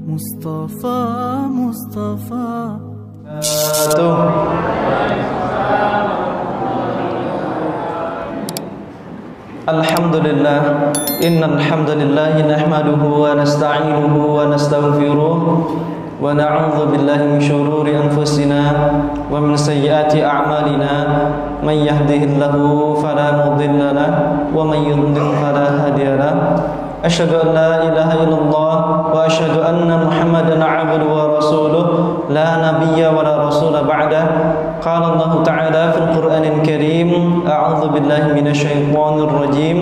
Mustafa, Mustafa. Alhamdulillah, innal hamdalillah nahmaduhu wa nasta'inuhu wa nastaghfiruh wa na'udzu billahi min shururi anfusina wa min sayyiati a'malina may yahdihillahu fala mudilla lahu wa may yudlil fala hadiya lahu. Asyhadu an la ilaha illallah wa asyhadu anna Muhammadan 'abduhu wa rasuluh la nabiyya wa la rasula ba'da. Qala Allah Ta'ala fil Qur'anil Karim, a'udzu billahi minasy syaithanir rajim.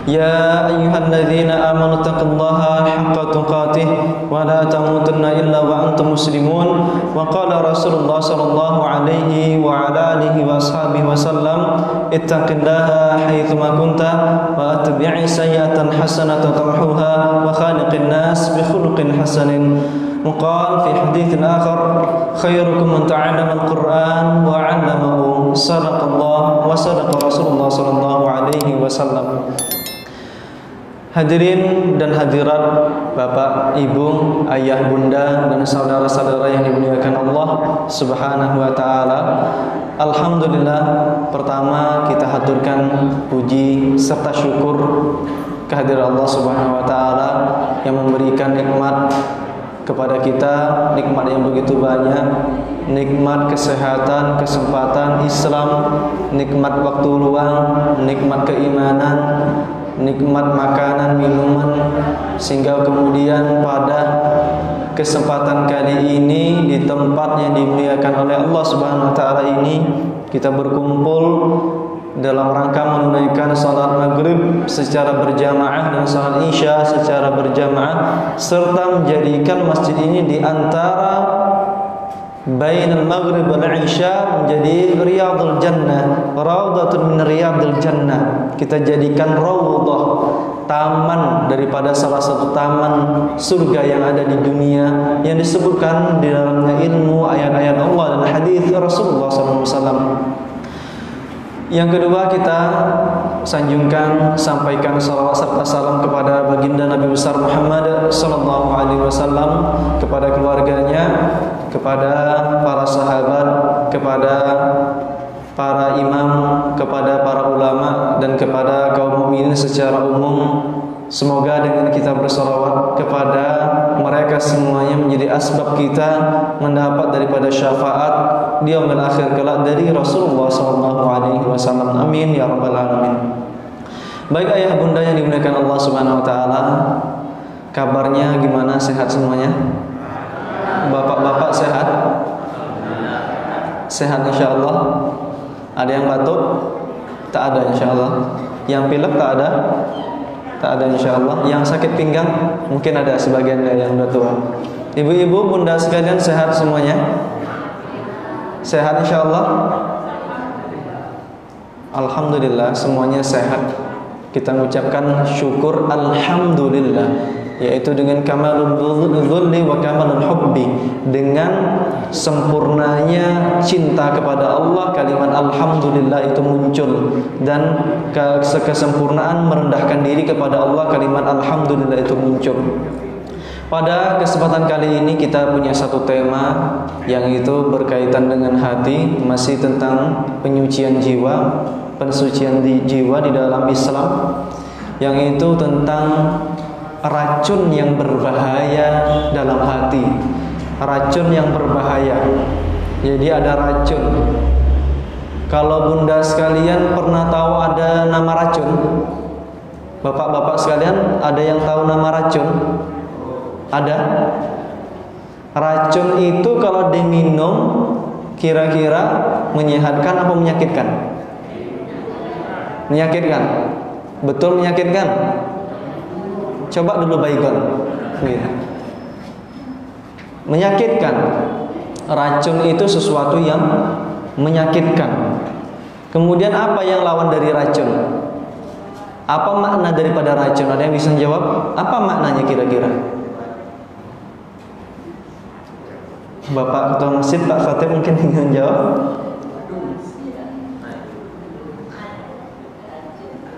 Ya ayyuhalladzina amanu taqullaha haqqa tuqatih wa la tamutunna illa wa antum muslimun. Wa qala Rasulullah sallallahu alaihi wa ala alihi wa ashabihi wasallam, ittaqillaha haitsu ma kunta wa atbi'i sayyi'atan hasanatan tamhuha wa khaliqin nas bi khuluqin hasanin. Muqal fi haditsin akhar, khairukum man ta'allama al-Qur'an wa 'allamahu. Sadaqallah wa sadaqa Rasulullah sallallahu alaihi wasallam. Hadirin dan hadirat, Bapak, Ibu, Ayah, Bunda, dan saudara-saudara yang dimuliakan Allah Subhanahu wa Ta'ala. Alhamdulillah, pertama kita haturkan puji serta syukur kehadiran Allah Subhanahu wa Ta'ala yang memberikan nikmat kepada kita, nikmat yang begitu banyak, nikmat kesehatan, kesempatan Islam, nikmat waktu luang, nikmat keimanan, nikmat makanan, minuman, sehingga kemudian pada kesempatan kali ini di tempat yang dimuliakan oleh Allah Subhanahu wa Ta'ala ini kita berkumpul dalam rangka menunaikan salat maghrib secara berjamaah dan salat isya secara berjamaah, serta menjadikan masjid ini di antara bainal maghrib wal isya menjadi riyadul jannah, raudhatun min riyadil jannah. Kita jadikan raudhah, taman daripada salah satu taman surga yang ada di dunia, yang disebutkan di dalamnya ilmu, ayat-ayat Allah dan hadis Rasulullah SAW. Yang kedua, kita sanjungkan, sampaikan salawat serta salam kepada baginda Nabi besar Muhammad sallallahu alaihi wasallam, kepada keluarganya, kepada para sahabat, kepada para imam, kepada para ulama, dan kepada kaum mukminin secara umum. Semoga dengan kita bersalawat kepada mereka semuanya menjadi asbab kita mendapat daripada syafaat di yaumil akhir kelak dari Rasulullah SAW. Amin ya rabbal alamin. Baik ayah bunda yang dimuliakan Allah Subhanahu wa Ta'ala, kabarnya gimana? Sehat semuanya? Bapak-bapak sehat? Sehat insyaallah. Ada yang batuk? Tak ada insyaallah. Yang pilek tak ada? Tak ada insyaallah. Yang sakit pinggang mungkin ada sebagian yang sudah tua. Ibu-ibu, bunda sekalian sehat semuanya? Sehat insyaallah. Alhamdulillah semuanya sehat. Kita mengucapkan syukur alhamdulillah, yaitu dengan kamalul dzulli wa kamalul hubbi, dengan sempurnanya cinta kepada Allah, kalimat alhamdulillah itu muncul, dan kesempurnaan merendahkan diri kepada Allah, kalimat alhamdulillah itu muncul. Pada kesempatan kali ini kita punya satu tema yang itu berkaitan dengan hati, masih tentang penyucian jiwa, pensucian jiwa di dalam Islam, yang itu tentang racun yang berbahaya dalam hati. Racun yang berbahaya. Jadi ada racun. Kalau bunda sekalian pernah tahu ada nama racun? Bapak-bapak sekalian, ada yang tahu nama racun? Ada? Racun itu kalau diminum kira-kira menyehatkan apa menyakitkan? Menyakitkan. Betul menyakitkan? Coba dulu baygon. Menyakitkan. Racun itu sesuatu yang menyakitkan. Kemudian apa yang lawan dari racun? Apa makna daripada racun? Ada yang bisa jawab? Apa maknanya kira-kira? Bapak Ketua Masjid, Pak Khatib mungkin ingin jawab.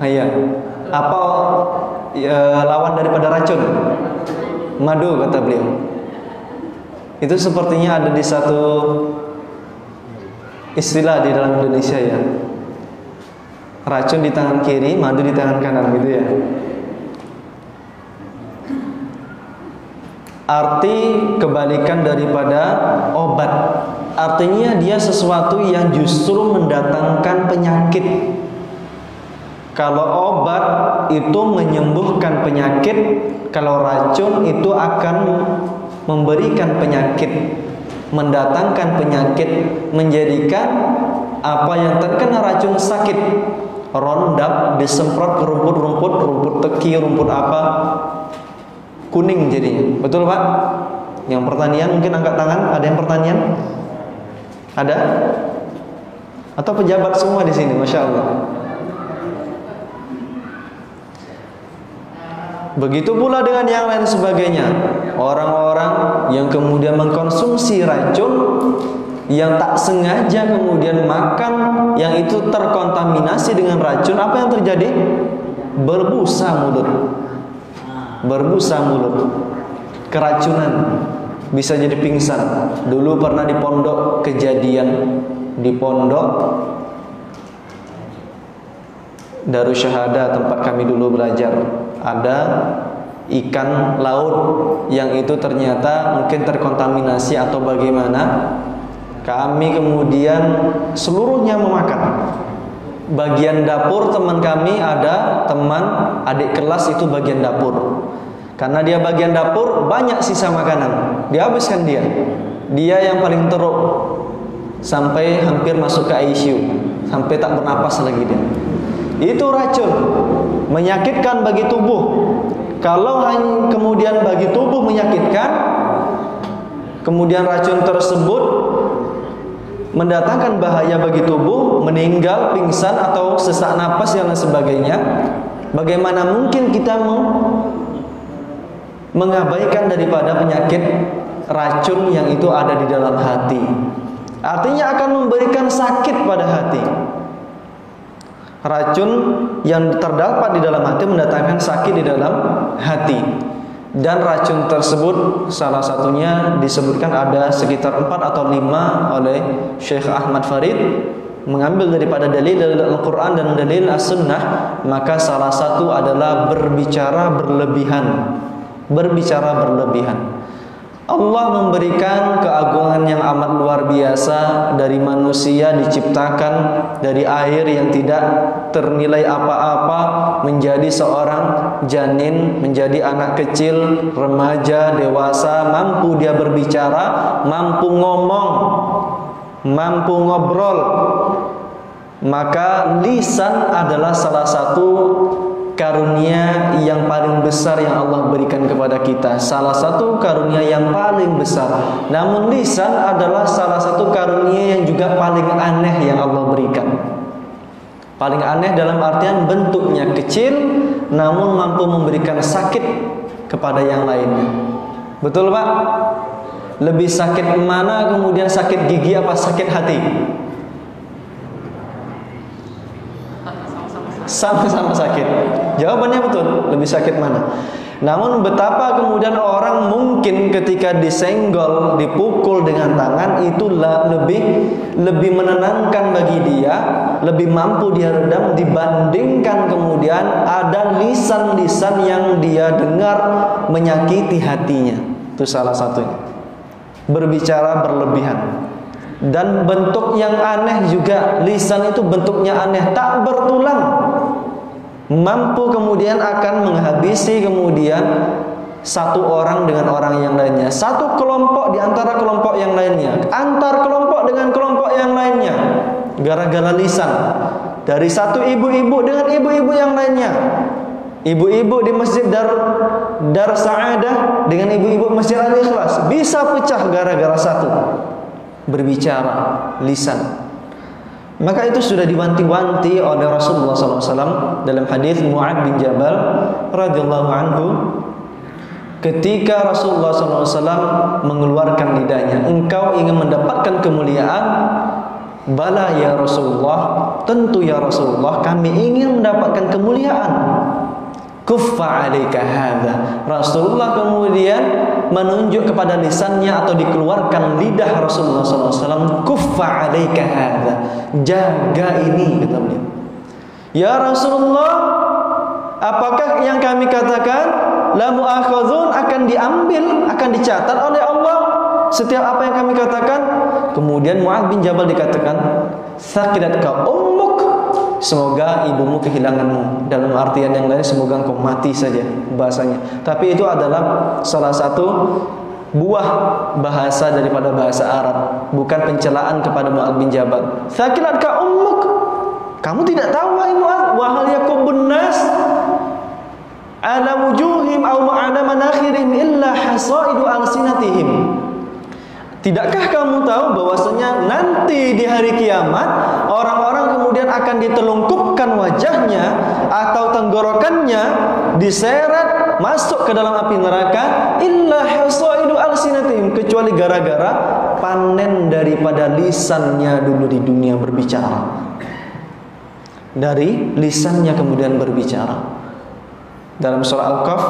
Iya. Apa lawan daripada racun? madu kata beliau. Itu sepertinya ada di satu istilah di dalam Indonesia ya. Racun di tangan kiri, madu di tangan kanan gitu ya. Arti kebalikan daripada obat. Artinya dia sesuatu yang justru mendatangkan penyakit. Kalau obat itu menyembuhkan penyakit, kalau racun itu akan memberikan penyakit, mendatangkan penyakit, menjadikan apa yang terkena racun sakit. Rondap disemprot ke rumput-rumput, rumput teki, rumput apa, kuning jadinya. Betul Pak? Yang pertanian mungkin angkat tangan. Ada yang pertanian? Ada? Atau pejabat semua di sini? Masya Allah. Begitu pula dengan yang lain sebagainya. Orang-orang yang kemudian mengkonsumsi racun, yang tak sengaja kemudian makan, yang itu terkontaminasi dengan racun, apa yang terjadi? Berbusa mulut. Berbusa mulut. Keracunan. Bisa jadi pingsan. Dulu pernah di pondok kejadian. Di pondok Darus Syahada tempat kami dulu belajar, ada ikan laut yang itu ternyata mungkin terkontaminasi atau bagaimana. Kami kemudian seluruhnya memakan. Bagian dapur teman kami, ada teman adik kelas itu bagian dapur. Karena dia bagian dapur, banyak sisa makanan, dihabiskan dia. Dia yang paling teruk, sampai hampir masuk ke ICU, sampai tak bernapas lagi dia. Itu racun, menyakitkan bagi tubuh. Kalau kemudian bagi tubuh menyakitkan, kemudian racun tersebut mendatangkan bahaya bagi tubuh, meninggal, pingsan atau sesak napas dan lain sebagainya, bagaimana mungkin kita mengabaikan daripada penyakit racun yang itu ada di dalam hati? Artinya akan memberikan sakit pada hati. Racun yang terdapat di dalam hati mendatangkan sakit di dalam hati. Dan racun tersebut salah satunya disebutkan ada sekitar 4 atau 5 oleh Syekh Ahmad Farid, mengambil daripada dalil dari Al-Quran dan dalil As-Sunnah. Maka salah satu adalah berbicara berlebihan. Berbicara berlebihan. Allah memberikan keagungan yang amat luar biasa. Dari manusia diciptakan dari air yang tidak ternilai apa-apa, menjadi seorang janin, menjadi anak kecil, remaja, dewasa, mampu dia berbicara, mampu ngomong, mampu ngobrol. Maka lisan adalah salah satu karunia yang paling besar yang Allah berikan kepada kita. Salah satu karunia yang paling besar. Namun lisan adalah salah satu karunia yang juga paling aneh yang Allah berikan. Paling aneh dalam artian bentuknya kecil, namun mampu memberikan sakit kepada yang lainnya. Betul Pak? Lebih sakit mana kemudian, sakit gigi apa sakit hati? Sama-sama sakit. Jawabannya betul, lebih sakit mana? Namun betapa kemudian orang mungkin ketika disenggol, dipukul dengan tangan, itulah lebih menenangkan bagi dia, lebih mampu dia redam dibandingkan kemudian ada lisan-lisan yang dia dengar menyakiti hatinya. Itu salah satunya. Berbicara berlebihan. Dan bentuk yang aneh juga, lisan itu bentuknya aneh, tak bertulang. Mampu kemudian akan menghabisi kemudian satu orang dengan orang yang lainnya, satu kelompok di antara kelompok yang lainnya, antar kelompok dengan kelompok yang lainnya, gara-gara lisan. Dari satu ibu-ibu dengan ibu-ibu yang lainnya, ibu-ibu di masjid Dar Sa'adah dengan ibu-ibu masjid Al-Ikhlas bisa pecah gara-gara satu berbicara lisan. Maka itu sudah diwanti-wanti oleh Rasulullah SAW dalam hadis Mu'ad bin Jabal radhiyallahu anhu, ketika Rasulullah SAW mengeluarkan lidahnya, engkau ingin mendapatkan kemuliaan? Bala ya Rasulullah, tentu ya Rasulullah, kami ingin mendapatkan kemuliaan. Kuffa 'alaika hadza. Rasulullah kemudian menunjuk kepada lisannya atau dikeluarkan lidah Rasulullah SAW. Kuffa 'alaika hadza. Jaga ini, kata beliau. Ya Rasulullah, apakah yang kami katakan la mu'akhadzun akan diambil, akan dicatat oleh Allah setiap apa yang kami katakan? Kemudian Mu'adz bin Jabal dikatakan, sakilatka ummuk, semoga ibumu kehilanganmu. Dalam artian yang lain, semoga engkau mati saja bahasanya. Tapi itu adalah salah satu buah bahasa daripada bahasa Arab, bukan pencelaan kepada Mu'adz bin Jabal. Sakilatka ummuk, kamu tidak tahu wahai Mu'adz, wa hal yakubun nas ala wujuhim aw ala manakhirihim illa hasaidu alsinatihim. Tidakkah kamu tahu bahwasanya nanti di hari kiamat orang-orang kemudian akan ditelungkupkan wajahnya atau tenggorokannya diseret masuk ke dalam api neraka illa hasaidu alsinatihim, kecuali gara-gara panen daripada lisannya dulu di dunia berbicara. Dari lisannya kemudian berbicara. Dalam surah Al-Qaf,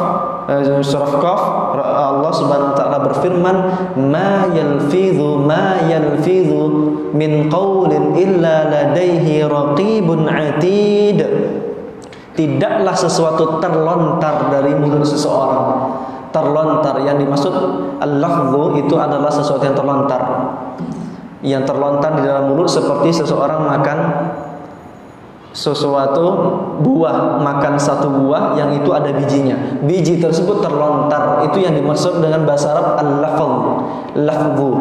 surah Qaf, Allah Subhanahu wa taala berfirman, "Ma yalfidhu min qaulin illa ladaihi raqibun 'atid." Tidaklah sesuatu terlontar dari mulut seseorang. Terlontar, yang dimaksud al-lafdhu itu adalah sesuatu yang terlontar. Yang terlontar di dalam mulut seperti seseorang makan sesuatu buah, makan satu buah yang itu ada bijinya. Biji tersebut terlontar, itu yang dimaksud dengan bahasa Arab al-lafdh. Lafdhu.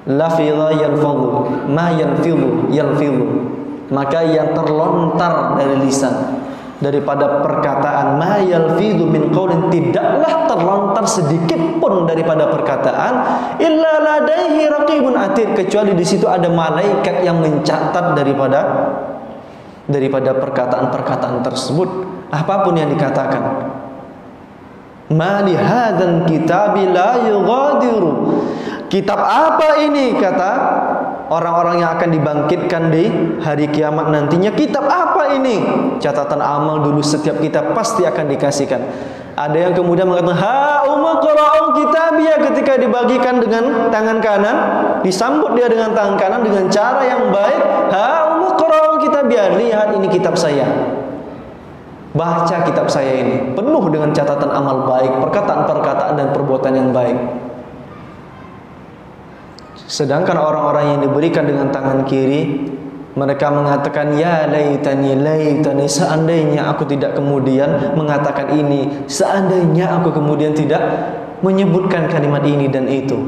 Lafidha yalfadhu, ma yalfidhu. Maka yang terlontar dari lisan daripada perkataan, ma yalfidhu min qaulin, tidaklah terlontar sedikit pun daripada perkataan illa ladaihi raqibun atid, kecuali di situ ada malaikat yang mencatat daripada perkataan-perkataan tersebut, apapun yang dikatakan. Ma li hadzal kitabi la yughadiru. Kitab apa ini, kata orang-orang yang akan dibangkitkan di hari kiamat nantinya. Kitab apa ini? Catatan amal dulu setiap kita pasti akan dikasihkan. Ada yang kemudian mengatakan, ha umqra'u kitabiyah, ketika dibagikan dengan tangan kanan, disambut dia dengan tangan kanan dengan cara yang baik. Ha umqra'u kitabiyah, lihat ini kitab saya. Baca kitab saya ini, penuh dengan catatan amal baik, perkataan-perkataan dan perbuatan yang baik. Sedangkan orang-orang yang diberikan dengan tangan kiri, mereka mengatakan, ya laitani, seandainya aku tidak kemudian mengatakan ini, seandainya aku kemudian tidak menyebutkan kalimat ini dan itu.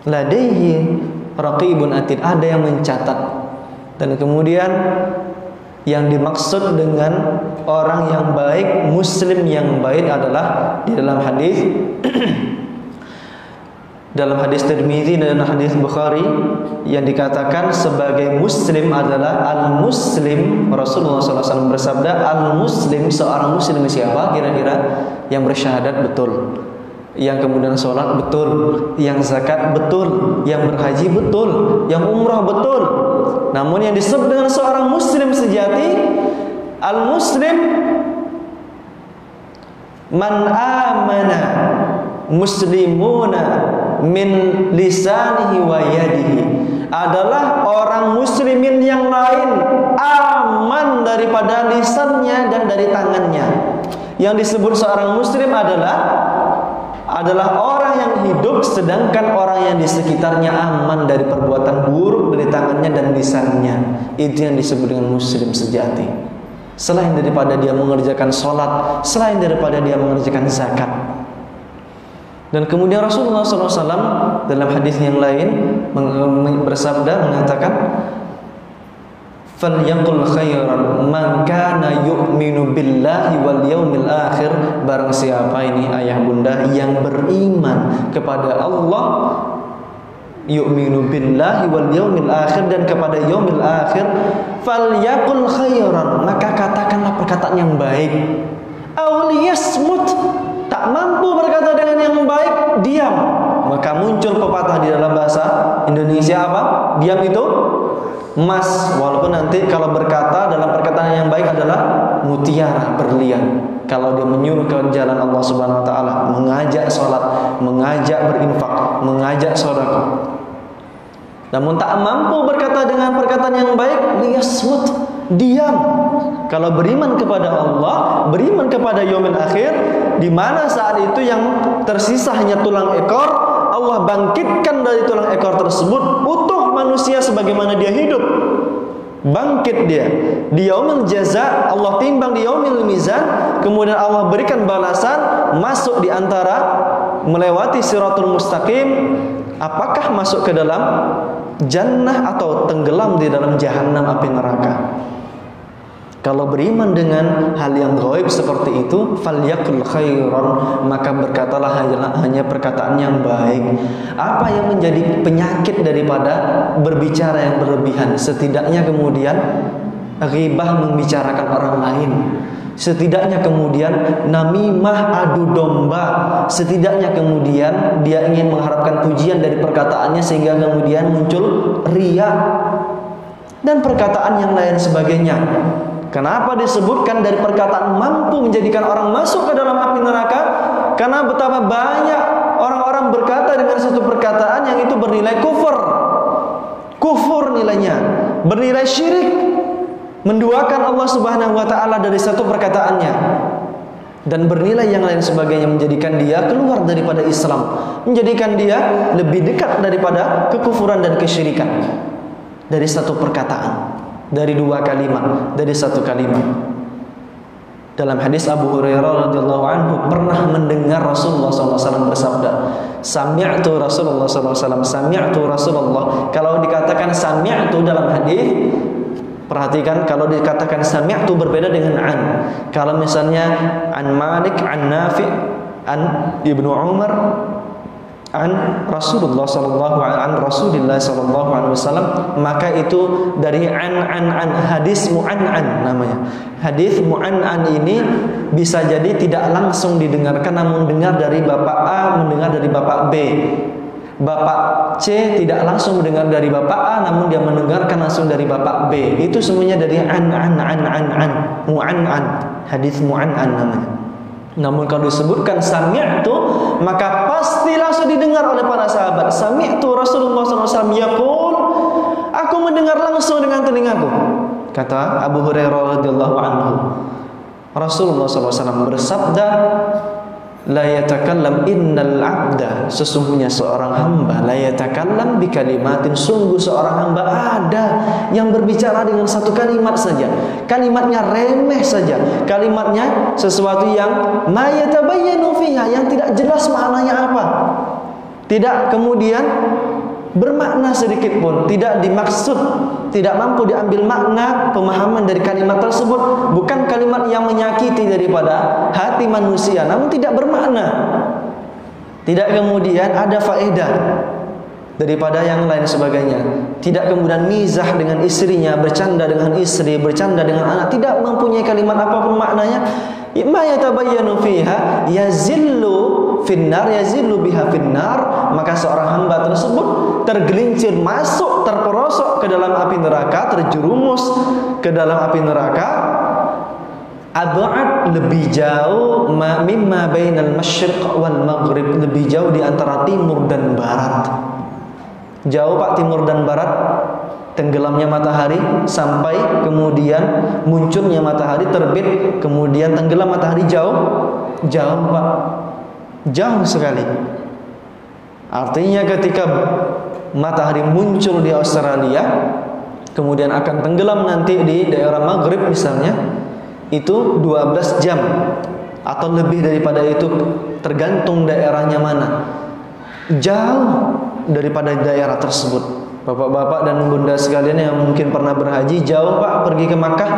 Ladaihi raqibun atid, ada yang mencatat. Dan kemudian yang dimaksud dengan orang yang baik, muslim yang baik adalah di dalam hadis dalam hadis Tirmizi dan hadis Bukhari yang dikatakan sebagai muslim adalah al-muslim. Rasulullah SAW bersabda, al-muslim, seorang muslim siapa kira-kira? Yang bersyahadat betul, yang kemudian sholat betul, yang zakat betul, yang berhaji betul, yang umrah betul. Namun yang disebut dengan seorang muslim sejati, al-muslim man amana muslimuna min lisanihi wa yadihi, adalah orang muslimin yang lain aman daripada lisannya dan dari tangannya. Yang disebut seorang muslim adalah orang yang hidup sedangkan orang yang di sekitarnya aman dari perbuatan buruk dari tangannya dan lisannya. Itu yang disebut dengan muslim sejati. Selain daripada dia mengerjakan sholat, selain daripada dia mengerjakan zakat. Dan kemudian Rasulullah SAW dalam hadis yang lain bersabda, mengatakan, falyaqul khairan man kana yu'minu billahi wal yaumil akhir. Barang siapa ini ayah bunda yang beriman kepada Allah, yu'minu billahi wal yaumil akhir, dan kepada yaumil akhir, falyaqul khairan, maka katakanlah perkataan yang baik. Aw liyasmut, tak mampu berkata dengan yang baik, diam. Maka muncul pepatah di dalam bahasa Indonesia apa? Diam itu emas. Walaupun nanti kalau berkata dalam perkataan yang baik adalah mutiara, berlian. Kalau dia menyuruh ke jalan Allah Subhanahu wa taala, mengajak salat, mengajak berinfak, mengajak sedekah. Namun tak mampu berkata dengan perkataan yang baik, liyasmut, diam. Kalau beriman kepada Allah, beriman kepada yaumil akhir, di mana saat itu yang tersisa hanya tulang ekor, Allah bangkitkan dari tulang ekor tersebut utuh manusia sebagaimana dia hidup. Bangkit dia di yaumil jaza, Allah timbang di yaumil mizan, kemudian Allah berikan balasan, masuk di antara melewati siratul mustaqim, apakah masuk ke dalam jannah atau tenggelam di dalam jahanam, api neraka. Kalau beriman dengan hal yang gaib seperti itu, falyakul khairan, maka berkatalah hanya perkataan yang baik. Apa yang menjadi penyakit daripada berbicara yang berlebihan? Setidaknya kemudian ghibah, membicarakan orang lain. Setidaknya kemudian namimah, adu domba. Setidaknya kemudian dia ingin mengharapkan pujian dari perkataannya sehingga kemudian muncul riya dan perkataan yang lain sebagainya. Kenapa disebutkan dari perkataan mampu menjadikan orang masuk ke dalam api neraka? Karena betapa banyak orang-orang berkata dengan satu perkataan yang itu bernilai kufur. Kufur nilainya, bernilai syirik, menduakan Allah Subhanahu wa taala dari satu perkataannya, dan bernilai yang lain sebagainya, menjadikan dia keluar daripada Islam, menjadikan dia lebih dekat daripada kekufuran dan kesyirikan dari satu perkataan, dari dua kalimat, dari satu kalimat. Dalam hadis Abu Hurairah radhiyallahu anhu pernah mendengar Rasulullah SAW bersabda, sami'tu Rasulullah SAW, sami'tu Rasulullah. Kalau dikatakan sami'tu dalam hadis, perhatikan, kalau dikatakan sami'tu berbeda dengan an. Kalau misalnya an Malik, an Nafi', an Ibnu Umar, an Rasulullah sallallahu alaihi wasallam, maka itu dari an hadis mu'an'an namanya. Hadis mu'an'an ini bisa jadi tidak langsung didengarkan, namun dengar dari bapak A mendengar dari bapak B. Bapak C tidak langsung mendengar dari bapak A, namun dia mendengarkan langsung dari bapak B. Itu semuanya dari an mu'an'an, hadis mu'an'an namanya. Namun kalau disebutkan sami'tu, maka pasti langsung didengar oleh para sahabat. Sami'tu Rasulullah SAW yaqul, aku mendengar langsung dengan telingaku. Kata Abu Hurairah radhiyallahu anhu, Rasulullah SAW bersabda, la yatakallam innal abda, sesungguhnya seorang hamba, la yatakallam bi kalimatin, sungguh seorang hamba ada yang berbicara dengan satu kalimat saja, kalimatnya remeh saja, kalimatnya sesuatu yang ma yatabayyanu fiha, yang tidak jelas maknanya apa, tidak kemudian bermakna sedikit pun, tidak dimaksud, tidak mampu diambil makna pemahaman dari kalimat tersebut, bukan kalimat yang menyakiti daripada hati manusia, namun tidak bermakna, tidak kemudian ada faedah daripada yang lain sebagainya, tidak kemudian mizah dengan istrinya, bercanda dengan istri, bercanda dengan anak, tidak mempunyai kalimat apapun maknanya. Ma yatabayyanu fiha yazillu finnar, yazillu biha finnar, maka seorang hamba tersebut tergelincir masuk, terperosok ke dalam api neraka, terjerumus ke dalam api neraka. Ab'ad, lebih jauh, mimma bainal masyriq wal maghrib, lebih jauh di antara timur dan barat. Jauh Pak, timur dan barat. Tenggelamnya matahari sampai kemudian munculnya matahari, terbit kemudian tenggelam matahari, jauh Pak, jauh sekali. Artinya ketika matahari muncul di Australia kemudian akan tenggelam nanti di daerah Maghrib misalnya, itu 12 jam atau lebih daripada itu, tergantung daerahnya mana, jauh daripada daerah tersebut. Bapak-bapak dan bunda sekalian yang mungkin pernah berhaji, jauh Pak, pergi ke Makkah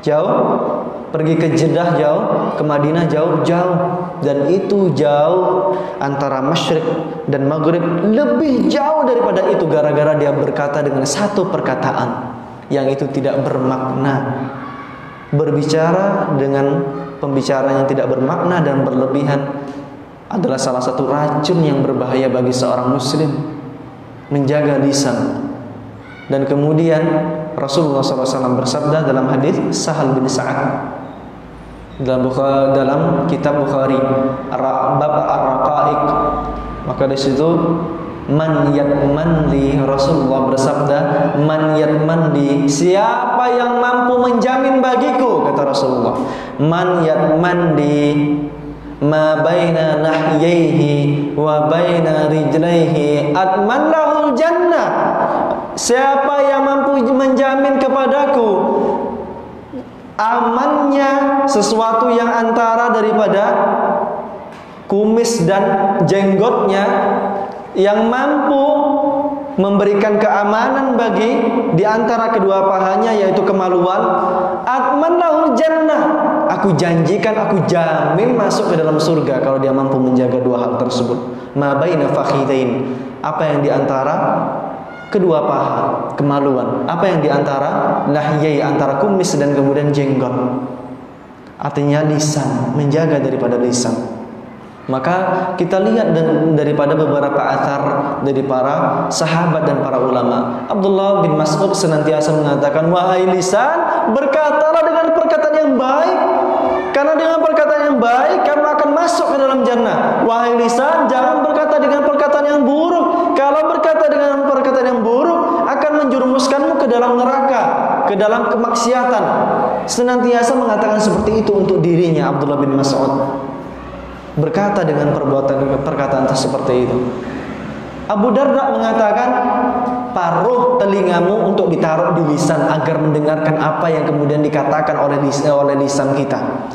jauh, pergi ke Jeddah jauh, ke Madinah jauh, dan itu jauh antara masyriq dan maghrib, lebih jauh daripada itu, gara-gara dia berkata dengan satu perkataan yang itu tidak bermakna. Berbicara dengan pembicaraan yang tidak bermakna dan berlebihan adalah salah satu racun yang berbahaya bagi seorang muslim. Menjaga lisan. Dan kemudian Rasulullah SAW bersabda dalam hadis Sahal bin Sa'ad, dalam kitab Bukhari bab ar-raqaiq. Maka di situ man yatman li, Rasulullah bersabda, man yatman li, siapa yang mampu menjamin bagiku, kata Rasulullah, man yatman li ma baina nahyaihi wa baina rijlaihi atman lahul jannah. Siapa yang mampu menjamin kepadaku amannya sesuatu yang antara daripada kumis dan jenggotnya, yang mampu memberikan keamanan bagi di antara kedua pahanya, yaitu kemaluan, atman lahul jannah, aku janjikan, aku jamin masuk ke dalam surga kalau dia mampu menjaga dua hal tersebut. Ma baina fakhidain, apa yang di antara kedua paha, kemaluan, apa yang di antara nahyai, antara kumis dan kemudian jenggot, artinya lisan, menjaga daripada lisan. Maka kita lihat daripada beberapa athar dari para sahabat dan para ulama. Abdullah bin Mas'ud senantiasa mengatakan, wahai lisan, berkatalah dengan perkataan yang baik, karena dengan perkataan yang baik kamu akan masuk ke dalam jannah. Wahai lisan, jangan berkata dengan perkataan yang buruk. Kalau berkata dengan perkataan yang buruk akan menjerumuskanmu ke dalam neraka, ke dalam kemaksiatan. Senantiasa mengatakan seperti itu untuk dirinya Abdullah bin Mas'ud, berkata dengan perkataan seperti itu. Abu Darda mengatakan, paruh telingamu untuk ditaruh di lisan agar mendengarkan apa yang kemudian dikatakan oleh lisan kita,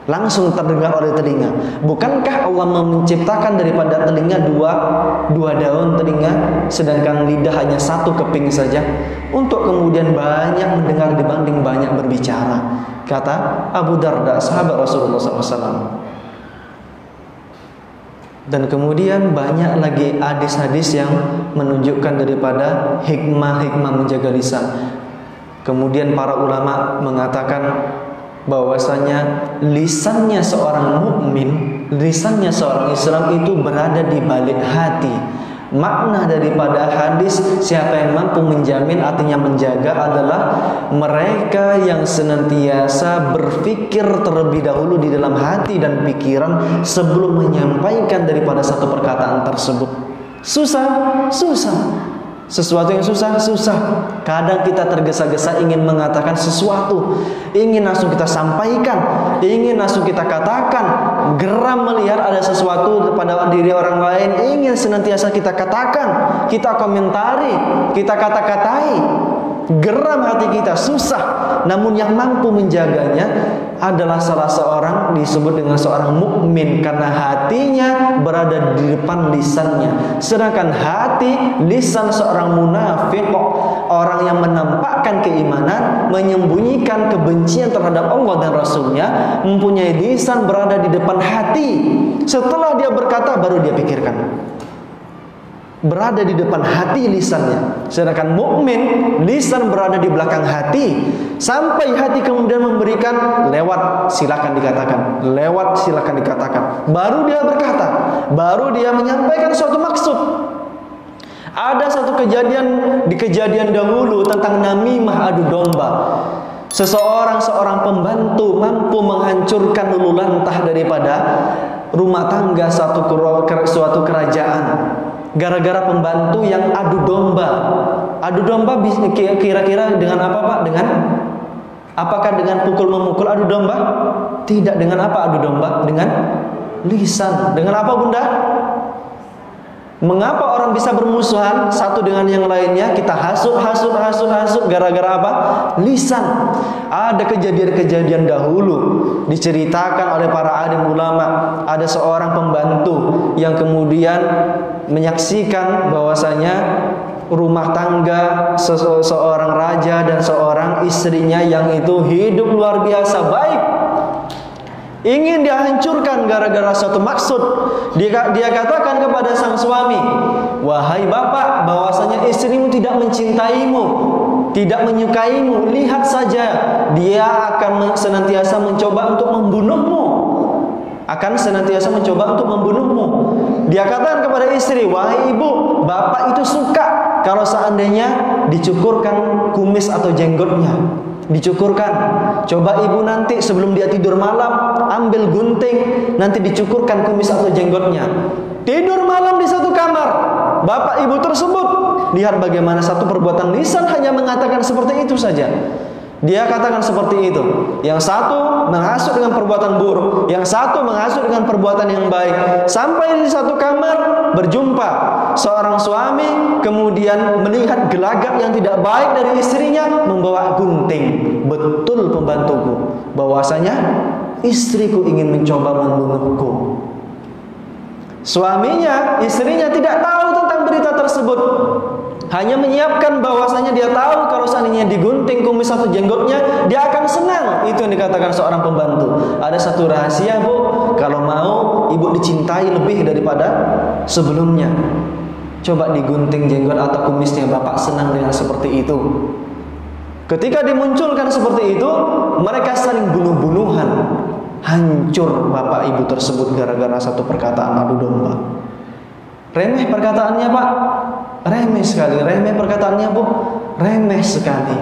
langsung terdengar oleh telinga. Bukankah Allah menciptakan daripada telinga dua daun telinga, sedangkan lidah hanya satu keping saja, untuk kemudian banyak mendengar dibanding banyak berbicara, kata Abu Darda, sahabat Rasulullah SAW. Dan kemudian banyak lagi hadis-hadis yang menunjukkan daripada hikmah-hikmah menjaga lisan. Kemudian para ulama mengatakan bahwasanya lisannya seorang mukmin, lisannya seorang Islam itu berada di balik hati. Makna daripada hadis siapa yang mampu menjamin, artinya menjaga, adalah mereka yang senantiasa berpikir terlebih dahulu di dalam hati dan pikiran sebelum menyampaikan daripada satu perkataan tersebut. Susah. Sesuatu yang susah. Kadang kita tergesa-gesa ingin mengatakan sesuatu, ingin langsung kita sampaikan, ingin langsung kita katakan. Geram melihat ada sesuatu pada diri orang lain, ingin senantiasa kita katakan, kita komentari, kita kata-katai. Geram hati kita, susah. Namun yang mampu menjaganya adalah salah seorang disebut dengan seorang mukmin, karena hatinya berada di depan lisannya. Sedangkan hati, lisan seorang munafik, orang yang menampakkan keimanan, menyembunyikan kebencian terhadap Allah dan Rasulnya, mempunyai lisan berada di depan hati. Setelah dia berkata baru dia pikirkan. Berada di depan hati lisannya. Sedangkan mukmin, lisan berada di belakang hati. Sampai hati kemudian memberikan, lewat silakan dikatakan, lewat silakan dikatakan. Baru dia berkata, baru dia menyampaikan suatu maksud. Ada satu kejadian dahulu tentang namimah, adu domba. Seorang pembantu mampu menghancurkan lulu lantah daripada rumah tangga suatu kerajaan. Gara-gara pembantu yang adu domba. Adu domba kira-kira dengan apa, Pak? Apakah dengan pukul-memukul adu domba? Tidak. Dengan apa adu domba? Dengan lisan. Dengan apa, Bunda? Mengapa orang bisa bermusuhan satu dengan yang lainnya? Kita hasut gara-gara apa? Lisan. Ada kejadian-kejadian dahulu diceritakan oleh para alim ulama. Ada seorang pembantu yang kemudian menyaksikan bahwasanya rumah tangga seorang raja dan seorang istrinya yang itu hidup luar biasa baik, ingin dihancurkan gara-gara suatu maksud. Dia katakan kepada sang suami, wahai bapak, bahwasanya istrimu tidak mencintaimu, tidak menyukaimu. Lihat saja, dia akan senantiasa mencoba untuk membunuhmu. Dia katakan kepada istri, wahai ibu, bapak itu suka kalau seandainya dicukurkan kumis atau jenggotnya. dicukurkan. Coba ibu nanti sebelum dia tidur malam ambil gunting, nanti dicukurkan kumis atau jenggotnya. Tidur malam di satu kamar, bapak ibu tersebut, lihat bagaimana satu perbuatan lisan hanya mengatakan seperti itu saja. Dia katakan seperti itu. Yang satu menghasut dengan perbuatan buruk, yang satu menghasut dengan perbuatan yang baik. Sampai di satu kamar berjumpa seorang suami, kemudian melihat gelagap yang tidak baik dari istrinya, membawa gunting. Betul pembantuku, bahwasanya istriku ingin mencoba membunuhku. Suaminya, istrinya tidak tahu tentang berita tersebut. Hanya menyiapkan bahwasanya dia tahu kalau seandainya digunting kumis atau jenggotnya, dia akan senang. Itu yang dikatakan seorang pembantu. Ada satu rahasia, Bu, kalau mau ibu dicintai lebih daripada sebelumnya, coba digunting jenggot atau kumisnya, bapak senang dengan seperti itu. Ketika dimunculkan seperti itu, mereka saling bunuh-bunuhan. Hancur bapak ibu tersebut gara-gara satu perkataan adu domba. Remeh perkataannya, Pak. Remeh sekali. Remeh perkataannya, Bu. Remeh sekali.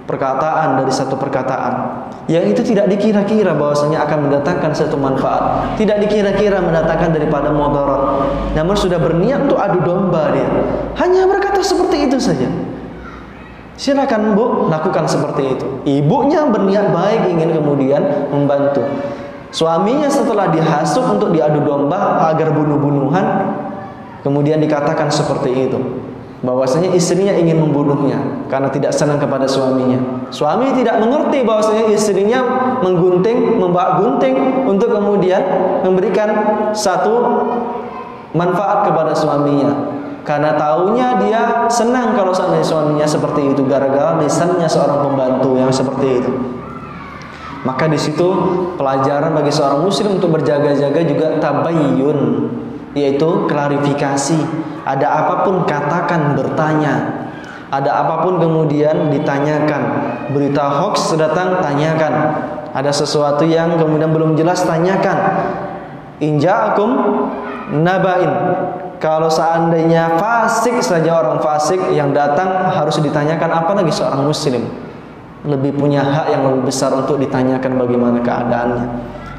Perkataan dari satu perkataan yang itu tidak dikira-kira bahwasanya akan mendatangkan satu manfaat, tidak dikira-kira mendatangkan daripada mudarat. Namun sudah berniat untuk adu domba dia. Hanya berkata seperti itu saja. Silakan, Bu, lakukan seperti itu. Ibunya berniat baik ingin kemudian membantu. Suaminya setelah dihasut untuk diadu domba agar bunuh-bunuhan, kemudian dikatakan seperti itu, bahwasanya istrinya ingin membunuhnya karena tidak senang kepada suaminya. Suami tidak mengerti bahwasanya istrinya membawa gunting untuk kemudian memberikan satu manfaat kepada suaminya. Karena taunya dia senang kalau seandainya suaminya seperti itu gara-gara lisannya seorang pembantu yang seperti itu. Maka di situ pelajaran bagi seorang muslim untuk berjaga-jaga juga tabayyun, yaitu klarifikasi. Ada apapun katakan, bertanya. Ada apapun kemudian ditanyakan. Berita hoax datang, tanyakan. Ada sesuatu yang kemudian belum jelas, tanyakan. Inja'akum naba'in. Kalau seandainya fasik saja, orang fasik yang datang harus ditanyakan, apalagi seorang muslim lebih punya hak yang lebih besar untuk ditanyakan bagaimana keadaannya.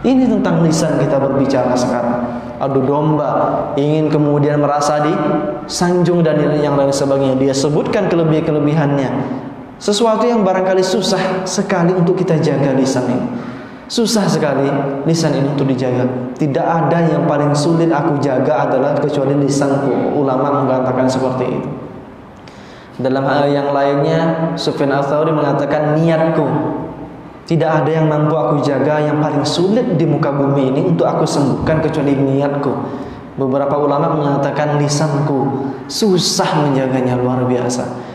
Ini tentang lisan kita berbicara sekarang. Adu domba, ingin kemudian merasa disanjung dan yang lain sebagainya. Dia sebutkan kelebihan-kelebihannya. Sesuatu yang barangkali susah sekali untuk kita jaga lisan ini. Susah sekali lisan ini untuk dijaga. Tidak ada yang paling sulit aku jaga adalah kecuali lisanku. Ulama mengatakan seperti itu. Dalam hal yang lainnya, Sufyan Ats-Tsauri mengatakan niatku. Tidak ada yang mampu aku jaga yang paling sulit di muka bumi ini untuk aku sembuhkan kecuali niatku. Beberapa ulama mengatakan lisanku susah menjaganya, luar biasa.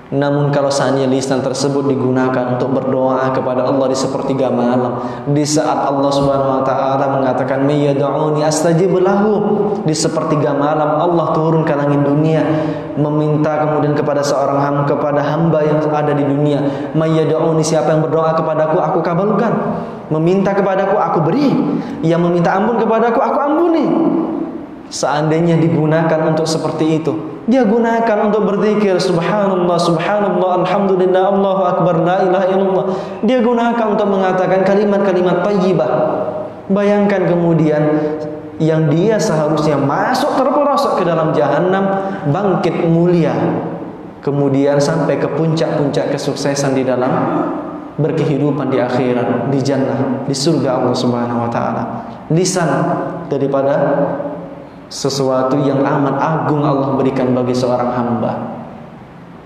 Namun kalau seandainya lisan tersebut digunakan untuk berdoa kepada Allah di sepertiga malam, di saat Allah Subhanahu wa taala mengatakan may yad'uni astajib lahu, di sepertiga malam Allah turun ke langit dunia meminta kemudian kepada seorang hamba yang ada di dunia, may yad'uni, siapa yang berdoa kepadaku aku kabulkan, meminta kepadaku aku beri, yang meminta ampun kepadaku aku ampuni. Seandainya digunakan untuk seperti itu, dia gunakan untuk berzikir subhanallah, subhanallah, alhamdulillah, Allahu akbar, la ilaha illallah. Dia gunakan untuk mengatakan kalimat-kalimat thayyibah. Bayangkan kemudian yang dia seharusnya masuk terperosok ke dalam jahanam, bangkit mulia, kemudian sampai ke puncak-puncak kesuksesan di dalam berkehidupan di akhirat, di jannah, di surga Allah Subhanahu wa taala. Lisan daripada sesuatu yang amat agung Allah berikan bagi seorang hamba.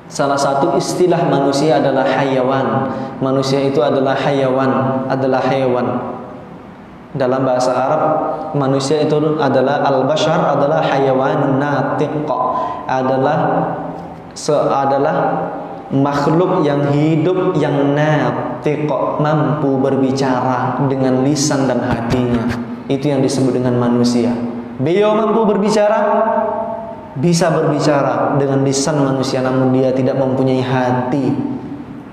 Salah satu istilah manusia adalah hayawan. Manusia itu adalah hayawan, adalah hewan. Dalam bahasa Arab, manusia itu adalah al-bashar, adalah hayawan natiq, adalah makhluk yang hidup yang natiq, mampu berbicara dengan lisan dan hatinya. Itu yang disebut dengan manusia. Beliau mampu berbicara, bisa berbicara dengan lisan manusia, namun dia tidak mempunyai hati.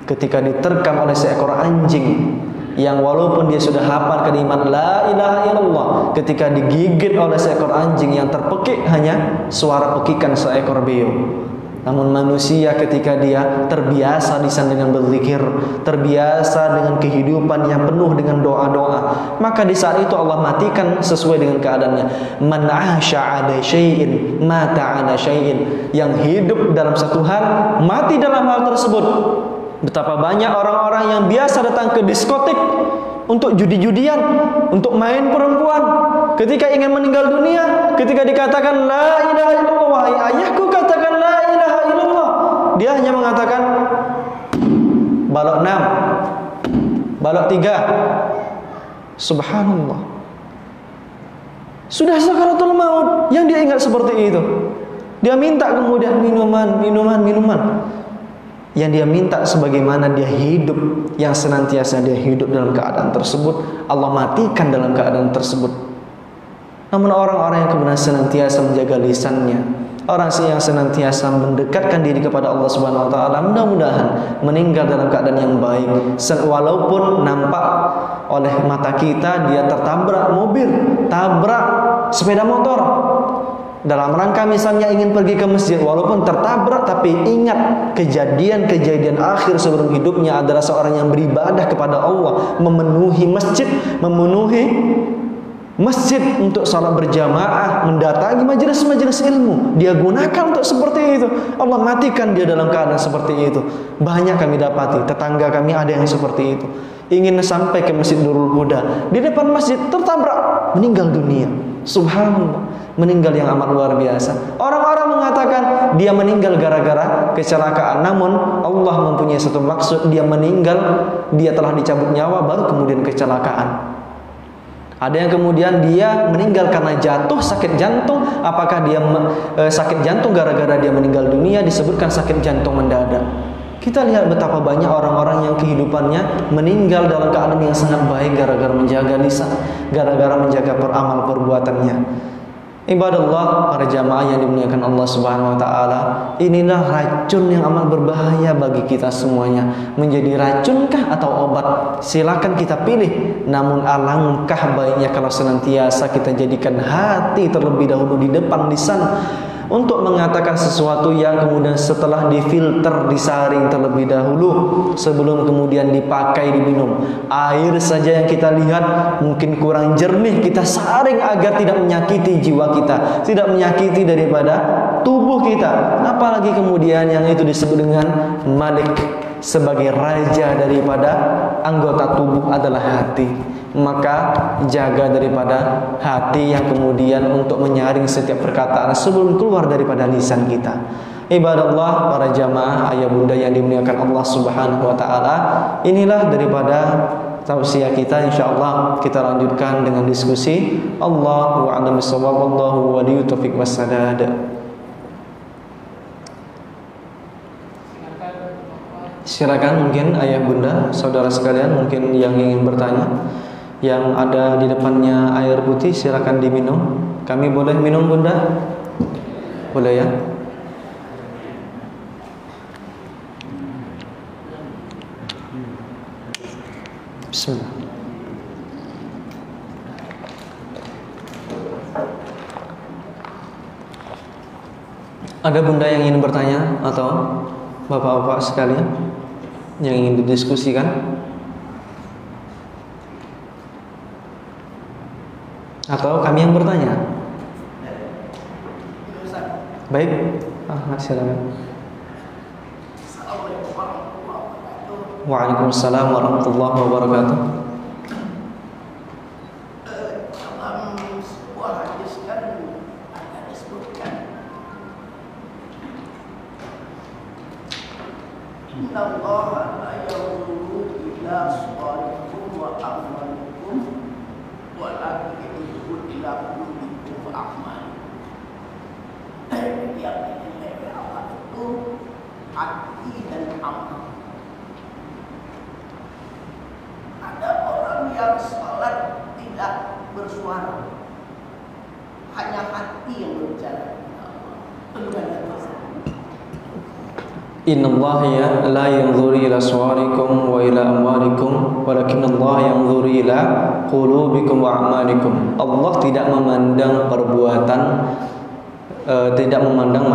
Ketika diterkam oleh seekor anjing yang walaupun dia sudah hafal kalimat la ilaha illallah, ketika digigit oleh seekor anjing yang terpekik hanya suara pekikan seekor beo, Namun manusia ketika dia terbiasa lisan dengan berzikir, terbiasa dengan kehidupan yang penuh dengan doa-doa, maka di saat itu Allah matikan sesuai dengan keadaannya. Man 'asha 'ala syai'in mata 'ala syai'in. Yang hidup dalam satu hal, mati dalam hal tersebut. Betapa banyak orang-orang yang biasa datang ke diskotik untuk judi-judian, untuk main perempuan. Ketika ingin meninggal dunia, ketika dikatakan la ilaha illallah, wahai ayahku katakan la ilaha illallah, dia hanya mengatakan balok 6, balok 3. Subhanallah. Sudah sakaratul maut, yang dia ingat seperti itu. Dia minta kemudian minuman. Yang dia minta sebagaimana dia hidup, yang senantiasa dia hidup dalam keadaan tersebut, Allah matikan dalam keadaan tersebut. Namun orang-orang yang kemudian senantiasa menjaga lisannya, orang yang senantiasa mendekatkan diri kepada Allah Subhanahu wa taala, mudah-mudahan meninggal dalam keadaan yang baik. Walaupun nampak oleh mata kita dia tertabrak mobil, tabrak sepeda motor, dalam rangka misalnya ingin pergi ke masjid, walaupun tertabrak, tapi ingat kejadian-kejadian akhir sebelum hidupnya adalah seorang yang beribadah kepada Allah, memenuhi masjid untuk salat berjamaah, mendatangi majelis-majelis ilmu. Dia gunakan untuk seperti itu. Allah matikan dia dalam keadaan seperti itu. Banyak kami dapati, tetangga kami ada yang seperti itu. Ingin sampai ke Masjid Nurul Huda, di depan masjid tertabrak, meninggal dunia. Subhanallah, meninggal yang amat luar biasa. Orang-orang mengatakan dia meninggal gara-gara kecelakaan, namun Allah mempunyai satu maksud. Dia meninggal, dia telah dicabut nyawa, baru kemudian kecelakaan. Ada yang kemudian dia meninggal karena jatuh sakit jantung. Apakah dia sakit jantung gara-gara dia meninggal dunia? Disebutkan sakit jantung mendadak. Kita lihat betapa banyak orang-orang yang kehidupannya meninggal dalam keadaan yang sangat baik gara-gara menjaga lisan, gara-gara menjaga amal perbuatannya. Ibadallah, para jamaah yang dimuliakan Allah Subhanahu wa taala, inilah racun yang amat berbahaya bagi kita semuanya. Menjadi racunkah atau obat? Silakan kita pilih. Namun alangkah baiknya kalau senantiasa kita jadikan hati terlebih dahulu di depan lisan, untuk mengatakan sesuatu yang kemudian setelah difilter, disaring terlebih dahulu sebelum kemudian dipakai, diminum. Air saja yang kita lihat mungkin kurang jernih, kita saring agar tidak menyakiti jiwa kita, tidak menyakiti daripada tubuh kita. Apalagi kemudian yang itu disebut dengan Malik, sebagai raja daripada anggota tubuh adalah hati. Maka jaga daripada hati yang kemudian untuk menyaring setiap perkataan sebelum keluar daripada lisan kita. Ibadallah, para jamaah ayah bunda yang dimuliakan Allah Subhanahu wa taala, inilah daripada tausiah kita. Insyaallah kita lanjutkan dengan diskusi. Allahu a'lam bishawab, wallahu waliyut taufiq wassadad. Silakan mungkin ayah bunda, saudara sekalian mungkin yang ingin bertanya. Yang ada di depannya air putih silakan diminum. Kami boleh minum bunda? Boleh ya? Bismillah. Ada bunda yang ingin bertanya atau bapak-bapak sekalian yang ingin didiskusikan? Atau kami yang bertanya? Baik, silakan. Waalaikumsalam warahmatullahi wabarakatuh. Dalam sebuah hadis kan ada disebutkan, Inna Allah la yanzuru ila suwarikum wa amwalikum walakin yanzuru ila qulubikum wa a'malikum. Yang dinilai Allah itu hati dan amal. Ada orang yang salat tidak bersuara, hanya hati yang berbicara. Innallaha la yanzuru ila suwarikum wa ila amwalikum walakinallaha yanzuru ila qulubikum wa a'malikum. Allah tidak memandang perbuatan tidak memandang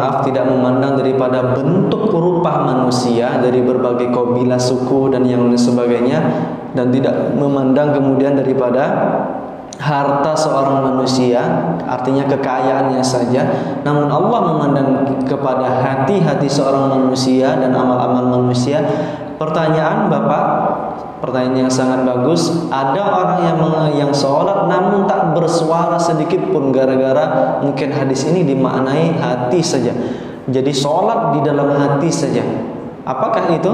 daripada bentuk rupa manusia dari berbagai kabilah, suku dan yang lain sebagainya, dan tidak memandang kemudian daripada harta seorang manusia, artinya kekayaannya saja, namun Allah memandang kepada hati-hati seorang manusia dan amal-amal manusia. Pertanyaan Bapak, pertanyaan yang sangat bagus. Ada orang yang sholat namun tak bersuara sedikit pun, gara-gara mungkin hadis ini dimaknai hati saja. Jadi sholat di dalam hati saja. Apakah itu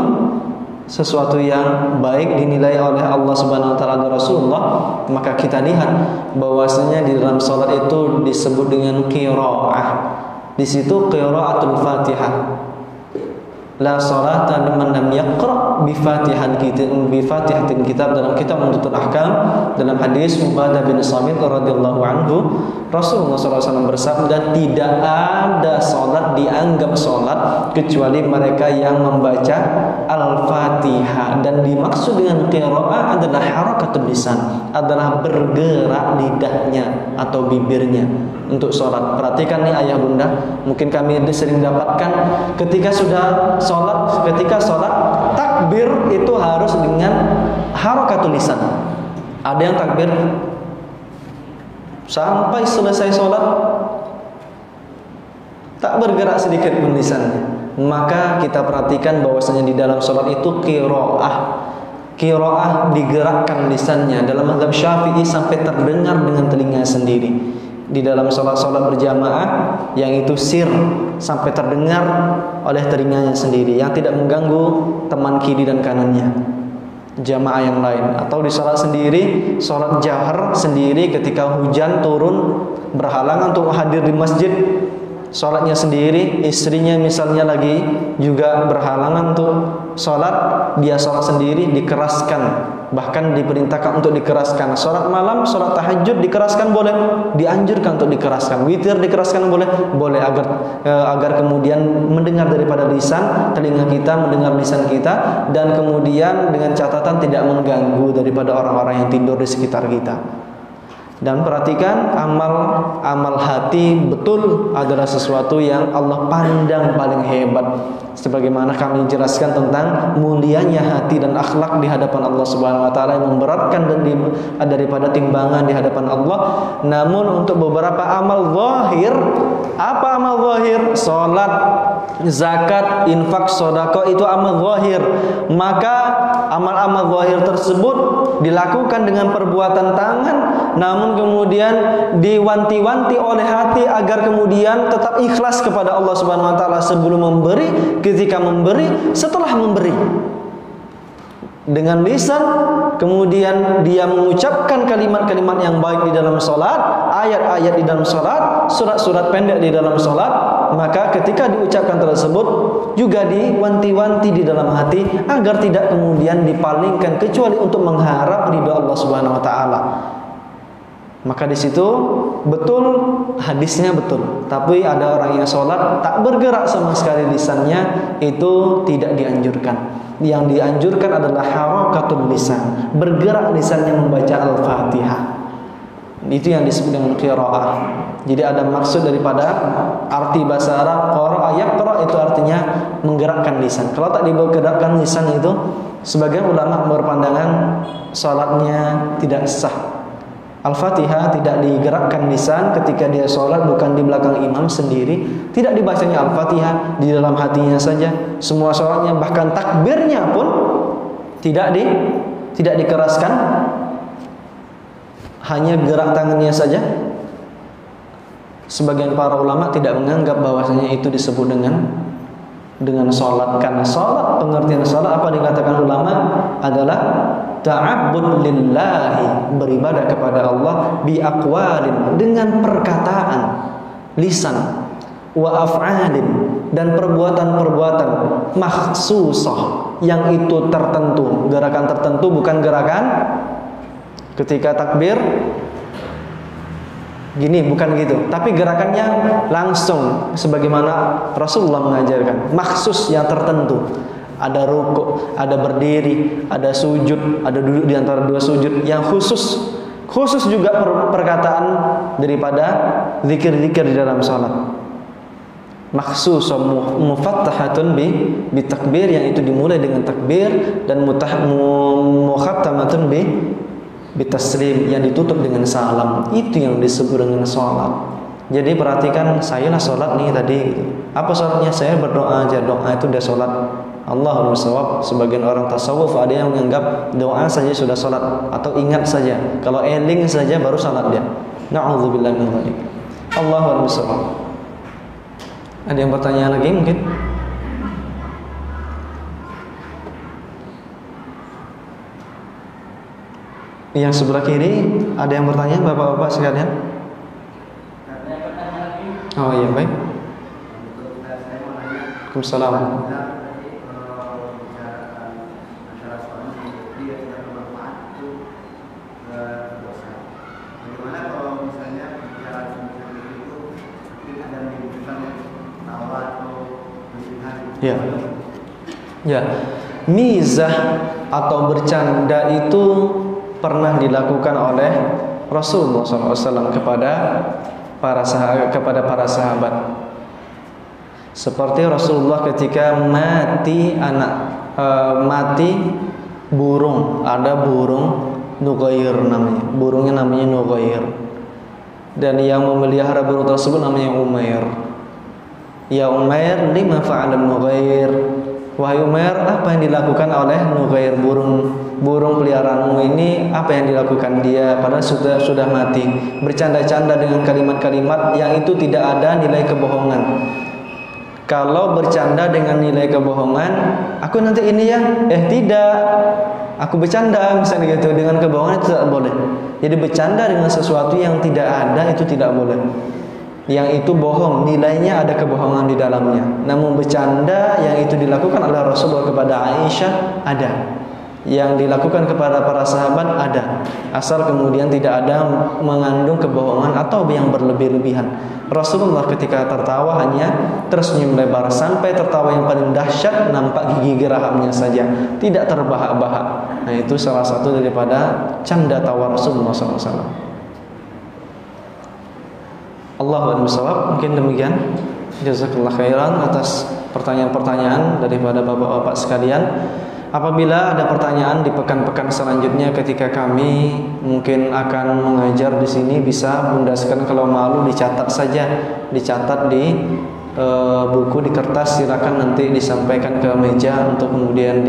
sesuatu yang baik dinilai oleh Allah Subhanahu wa taala dan Rasulullah? Maka kita lihat bahwasanya di dalam salat itu disebut dengan qiraah. Di situ qiraatul Fatihah. La salata liman lam yaqra bi Fatihatil kitab, dalam kitab Umdatul Ahkam, dalam hadis Ubadah bin Samit radhiyallahu anhu, Rasulullah SAW bersabda, tidak ada salat dianggap salat kecuali mereka yang membaca Al-Fatihah. Dan dimaksud dengan qiraah adalah harakatul lisan, adalah bergerak lidahnya atau bibirnya untuk salat. Perhatikan nih ayah bunda, mungkin kami sering dapatkan ketika sholat takbir itu harus dengan harakatul lisan. Ada yang takbir sampai selesai sholat tak bergerak sedikit pun lisannya. Maka kita perhatikan bahwasanya di dalam sholat itu qiraah digerakkan lisannya. Dalam mazhab Syafi'i sampai terdengar dengan telinga sendiri. Di dalam sholat berjamaah yang itu sir, sampai terdengar oleh telinganya sendiri, yang tidak mengganggu teman kiri dan kanannya, jamaah yang lain. Atau di sholat sendiri, sholat jahar sendiri ketika hujan turun berhalangan untuk hadir di masjid, sholatnya sendiri, istrinya misalnya lagi juga berhalangan untuk sholat, dia sholat sendiri, dikeraskan, bahkan diperintahkan untuk dikeraskan. Sholat malam, sholat tahajud dikeraskan boleh, dianjurkan untuk dikeraskan. Witir dikeraskan boleh agar kemudian mendengar daripada lisan, telinga kita mendengar lisan kita, dan kemudian dengan catatan tidak mengganggu daripada orang-orang yang tidur di sekitar kita. Dan perhatikan, amal hati betul adalah sesuatu yang Allah pandang paling hebat. Sebagaimana kami jelaskan tentang mulianya hati dan akhlak di hadapan Allah Subhanahu wa taala, yang memberatkan dan daripada timbangan di hadapan Allah. Namun untuk beberapa amal zahir, apa amal zahir? Salat, zakat, infak, sedekah, itu amal zahir. Maka amal-amal zahir tersebut dilakukan dengan perbuatan tangan, namun kemudian diwanti-wanti oleh hati agar kemudian tetap ikhlas kepada Allah Subhanahu wa taala sebelum memberi, ketika memberi, setelah memberi. Dengan lisan kemudian dia mengucapkan kalimat-kalimat yang baik di dalam salat, ayat-ayat di dalam salat, surat-surat pendek di dalam salat, maka ketika diucapkan tersebut juga diwanti-wanti di dalam hati agar tidak kemudian dipalingkan kecuali untuk mengharap ridha Allah Subhanahu wa taala. Maka di situ betul hadisnya betul. Tapi ada orang yang sholat tak bergerak sama sekali lisannya, itu tidak dianjurkan. Yang dianjurkan adalah harakatul lisan, bergerak lisannya membaca Al-Fatihah. Itu yang disebut dengan qiraah. Jadi ada maksud daripada arti bahasa Arab qara'a yaqra, itu artinya menggerakkan lisan. Kalau tak digerakkan lisan itu, sebagian ulama berpandangan salatnya tidak sah. Al-Fatihah tidak digerakkan lisan ketika dia sholat, bukan di belakang imam sendiri, tidak dibacanya Al-Fatihah, di dalam hatinya saja semua sholatnya, bahkan takbirnya pun tidak dikeraskan, hanya gerak tangannya saja. Sebagian para ulama tidak menganggap bahwasanya itu disebut dengan sholat, karena sholat, pengertian sholat apa dikatakan ulama adalah ta'abbud lillahi, beribadah kepada Allah, bi aqwalin, dengan perkataan lisan, wa af'alin, dan perbuatan-perbuatan makhsusah, yang itu tertentu, gerakan tertentu, bukan gerakan ketika takbir gini, bukan gitu, tapi gerakannya langsung sebagaimana Rasulullah mengajarkan, maksus yang tertentu. Ada rukuk, ada berdiri, ada sujud, ada duduk di antara dua sujud yang khusus juga perkataan daripada zikir-zikir di dalam salat. makhsusah mufattahatun bi takbir, yang itu dimulai dengan takbir, dan mukhattamatun bi taslim, yang ditutup dengan salam. Itu yang disebut dengan salat. Jadi perhatikan, saya lah salat nih tadi. Apa salatnya? Saya berdoa aja. Doa itu udah salat. Allahumma shawab. Sebagian orang tasawuf ada yang menganggap doa saja sudah salat, atau ingat saja. Kalau eling saja baru salat dia. Na'udzubillah min dzalik. Allahumma shawab. Ada yang bertanya lagi mungkin? Yang sebelah kiri ada yang bertanya, bapak-bapak sekalian? Oh iya, baik. Waalaikumsalam. Ya. Ya. Mizah atau bercanda itu pernah dilakukan oleh Rasulullah SAW kepada para sahabat. Seperti Rasulullah ketika mati burung, ada burung Nughayr namanya. Burungnya namanya Nughayr. Dan yang memelihara burung tersebut namanya Umair. Ya Umair, lima fa'ala Nughayr. Wahai Umair, apa yang dilakukan oleh Nughayr, burung peliharaanmu ini? Apa yang dilakukan dia? Padahal sudah mati. Bercanda-canda dengan kalimat-kalimat yang itu tidak ada nilai kebohongan. Kalau bercanda dengan nilai kebohongan, aku nanti ini ya, tidak, aku bercanda misalnya gitu, dengan kebohongan itu tidak boleh. Jadi bercanda dengan sesuatu yang tidak ada itu tidak boleh. Yang itu bohong, nilainya ada kebohongan di dalamnya. Namun bercanda yang itu dilakukan oleh Rasulullah kepada Aisyah ada, yang dilakukan kepada para sahabat ada, asal kemudian tidak ada mengandung kebohongan atau yang berlebih-lebihan. Rasulullah ketika tertawa hanya tersenyum lebar, sampai tertawa yang paling dahsyat nampak gigi gerahapnya saja, tidak terbahak-bahak. Nah, itu salah satu daripada canda tawa Rasulullah SAW. Allahu a'lam. Mungkin demikian. Jazakallah khairan atas pertanyaan-pertanyaan daripada bapak-bapak sekalian. Apabila ada pertanyaan di pekan-pekan selanjutnya ketika kami mungkin akan mengajar di sini, bisa Bunda sekalian kalau malu dicatat saja, dicatat di buku, di kertas, silakan nanti disampaikan ke meja untuk kemudian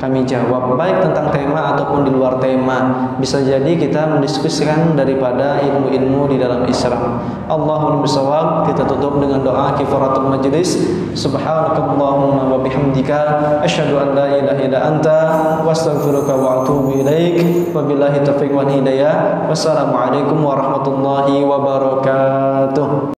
kami jawab, baik tentang tema ataupun di luar tema. Bisa jadi kita mendiskusikan daripada ilmu-ilmu di dalam Islam. Allahumma bisawab. Kita tutup dengan doa kifaratul majlis. Subhanakallahumma wa bihamdika asyhadu an la ilaha illa anta wastaghfiruka wa atubu ilaik. Wabillahi taufiq wal hidayah. Wassalamualaikum warahmatullahi wabarakatuh.